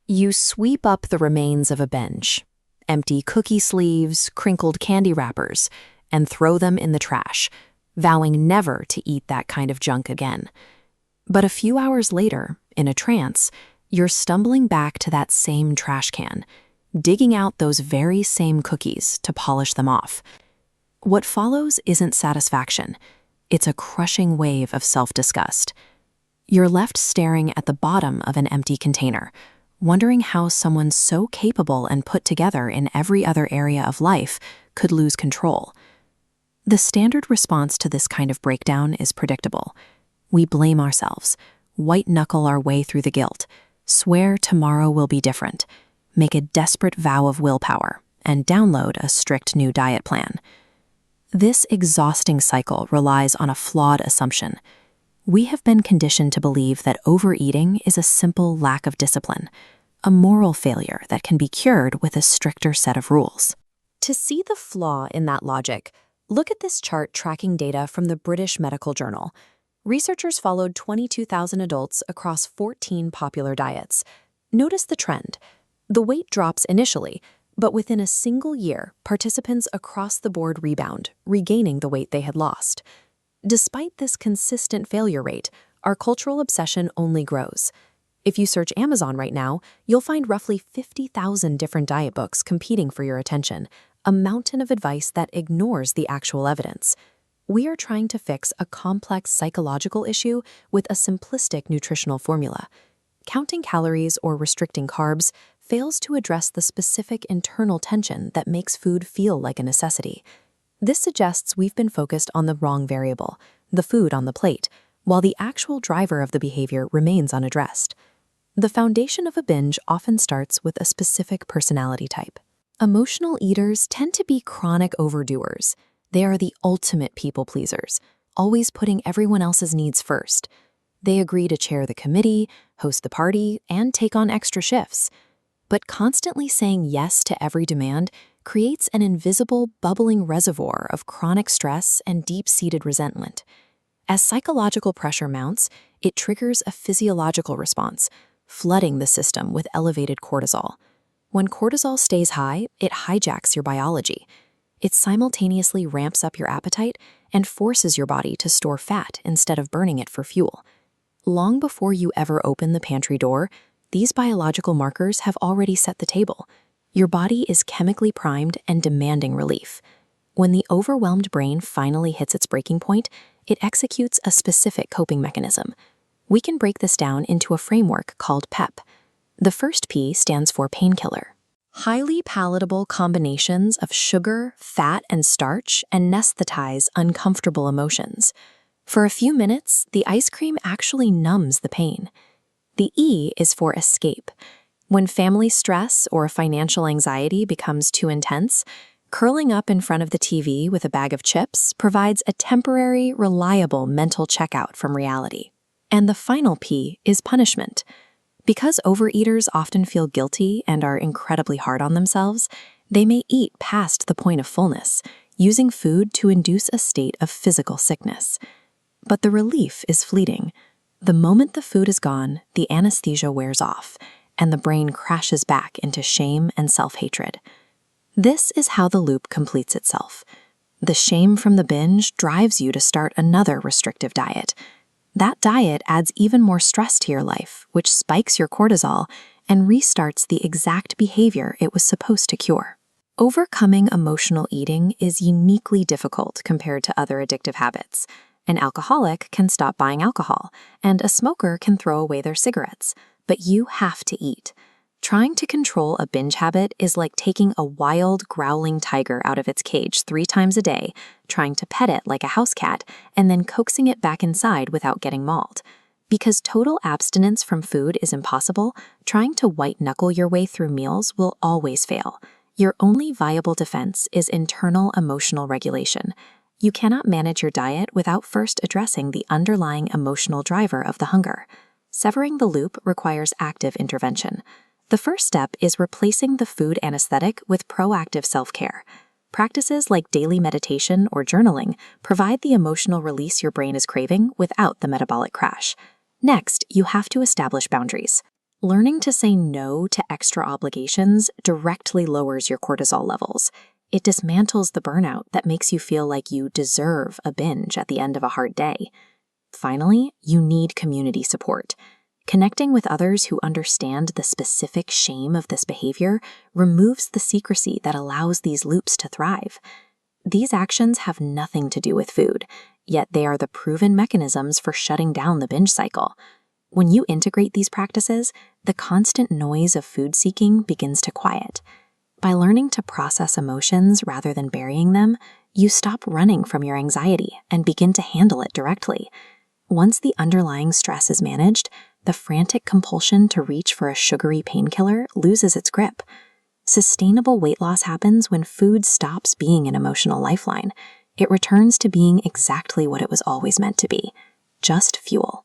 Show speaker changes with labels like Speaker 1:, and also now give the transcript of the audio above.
Speaker 1: You sweep up the remains of a binge, empty cookie sleeves, crinkled candy wrappers, and throw them in the trash, vowing never to eat that kind of junk again. But a few hours later, in a trance, you're stumbling back to that same trash can, digging out those very same cookies to polish them off. What follows isn't satisfaction. It's a crushing wave of self-disgust. You're left staring at the bottom of an empty container, wondering how someone so capable and put together in every other area of life could lose control. The standard response to this kind of breakdown is predictable. We blame ourselves, white-knuckle our way through the guilt, swear tomorrow will be different, make a desperate vow of willpower, and download a strict new diet plan. This exhausting cycle relies on a flawed assumption. We have been conditioned to believe that overeating is a simple lack of discipline, a moral failure that can be cured with a stricter set of rules. To see the flaw in that logic, look at this chart tracking data from the British Medical Journal. Researchers followed 22,000 adults across 14 popular diets. Notice the trend. The weight drops initially, but within a single year, participants across the board rebound, regaining the weight they had lost. Despite this consistent failure rate, our cultural obsession only grows. If you search Amazon right now, you'll find roughly 50,000 different diet books competing for your attention, a mountain of advice that ignores the actual evidence. We are trying to fix a complex psychological issue with a simplistic nutritional formula. Counting calories or restricting carbs fails to address the specific internal tension that makes food feel like a necessity. This suggests we've been focused on the wrong variable, the food on the plate, while the actual driver of the behavior remains unaddressed. The foundation of a binge often starts with a specific personality type. Emotional eaters tend to be chronic overdoers. They are the ultimate people pleasers, always putting everyone else's needs first. They agree to chair the committee, host the party, and take on extra shifts. But constantly saying yes to every demand creates an invisible, bubbling reservoir of chronic stress and deep-seated resentment. As psychological pressure mounts, it triggers a physiological response, flooding the system with elevated cortisol. When cortisol stays high, it hijacks your biology. It simultaneously ramps up your appetite and forces your body to store fat instead of burning it for fuel. Long before you ever open the pantry door, these biological markers have already set the table. Your body is chemically primed and demanding relief. When the overwhelmed brain finally hits its breaking point, it executes a specific coping mechanism. We can break this down into a framework called PEP. The first P stands for Painkiller. Highly palatable combinations of sugar, fat, and starch anesthetize uncomfortable emotions. For a few minutes, the ice cream actually numbs the pain. The E is for escape. When family stress or financial anxiety becomes too intense, curling up in front of the TV with a bag of chips provides a temporary, reliable mental checkout from reality. And the final P is punishment. Because overeaters often feel guilty and are incredibly hard on themselves, they may eat past the point of fullness, using food to induce a state of physical sickness. But the relief is fleeting. The moment the food is gone, the anesthesia wears off, and the brain crashes back into shame and self-hatred. This is how the loop completes itself. The shame from the binge drives you to start another restrictive diet. That diet adds even more stress to your life, which spikes your cortisol and restarts the exact behavior it was supposed to cure. Overcoming emotional eating is uniquely difficult compared to other addictive habits. An alcoholic can stop buying alcohol, and a smoker can throw away their cigarettes, but you have to eat. Trying to control a binge habit is like taking a wild, growling tiger out of its cage 3 times a day, trying to pet it like a house cat, and then coaxing it back inside without getting mauled. Because total abstinence from food is impossible, trying to white-knuckle your way through meals will always fail. Your only viable defense is internal emotional regulation. You cannot manage your diet without first addressing the underlying emotional driver of the hunger. Severing the loop requires active intervention. The first step is replacing the food anesthetic with proactive self-care. Practices like daily meditation or journaling provide the emotional release your brain is craving without the metabolic crash. Next, you have to establish boundaries. Learning to say no to extra obligations directly lowers your cortisol levels. It dismantles the burnout that makes you feel like you deserve a binge at the end of a hard day. Finally, you need community support. Connecting with others who understand the specific shame of this behavior removes the secrecy that allows these loops to thrive. These actions have nothing to do with food, yet they are the proven mechanisms for shutting down the binge cycle. When you integrate these practices, the constant noise of food seeking begins to quiet. By learning to process emotions rather than burying them, you stop running from your anxiety and begin to handle it directly. Once the underlying stress is managed, the frantic compulsion to reach for a sugary painkiller loses its grip. Sustainable weight loss happens when food stops being an emotional lifeline. It returns to being exactly what it was always meant to be, just fuel.